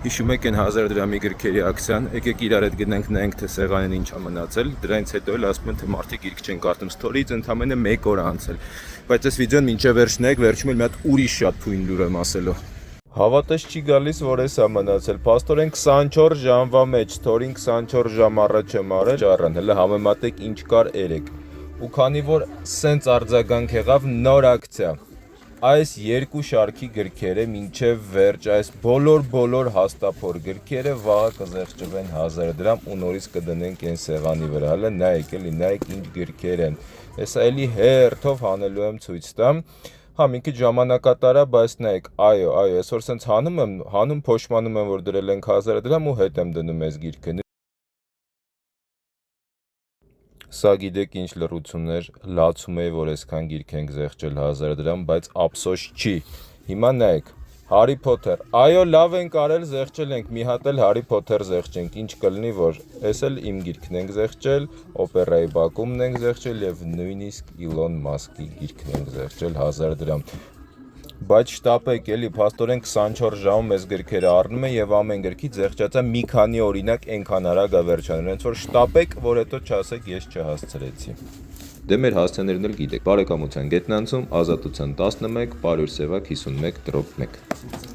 Հիշում եք այն 1000 դրամի գրքերի ակցիան, եկեք իրար հետ գնանք նայենք թե սեղանին ինչ է մնացել, դրանից հետո էլ ասում են թե մարդիկ գիրք չեն կարդում, ստորից ընդամենը 1 օր անցել, բայց այս վիդեոն մինչև վերջն նայեք, վերջում էլ մի հատ ուրիշ շատ թույն լուր եմ ասելու։ Հավատես չի գալիս, որ էս է մնացել, փաստորեն 24 ժամվա մեջ, թորին 24 ժամ առաջ եմ արել, ճառան, հələ համեմատեք ինչ կար 3, ու քանի որ սենց արձագանք եղավ նոր ակցիա, այս երկու շարքի գրքերը մինչև վերջ, այս բոլոր հաստափոր գրքերը վաղը կզեղչվեն 1000 դրամ ու նորից կդնենք այն սեղանի վրա, հələ նայեք էլի, նայեք ինչ գրքեր են, հեսա էլի հերթով հանելու եմ ցույց տամ, հա մի քիչ ժամանակատար է, բայց նայեք, այո, այսօր սենց հանում փոշմանում եմ, որ դրել ենք 1000 դրամ ու հետ եմ դնում այս գիրքը, Սա գիտեք ինչ լռություններ, լացում էի, որ այսքան գիրք ենք զեղչել 1000 դրամ, բայց ափսոս չի, հիմա նայեք, Հարի Փոթեր, այո լավ ենք արել, զեղչել ենք, մի հատ էլ Հարի Փոթեր զեղչենք, ինչ կլինի, որ այս էլ իմ գիրքն ենք զեղչել, օպերայի բակումն ենք զեղչել և նույնիսկ Իլոն Մասկի գիրքն ենք զեղչել 1000 դրամ, բայց շտապեք էլի, փաստորեն 24 ժամում այս գրքերը առնում են և ամեն գրքից զեղչածա մի քանի օրինակ ենքան արագ է վերջանում, հենց որ շտապեք, որ հետո չասեք ես չհասցրեցի։ Դե մեր հասցեներն էլ գիտեք, բարեկամության գետնանցում, ազատության 11, Պարուր Սևակ 51/1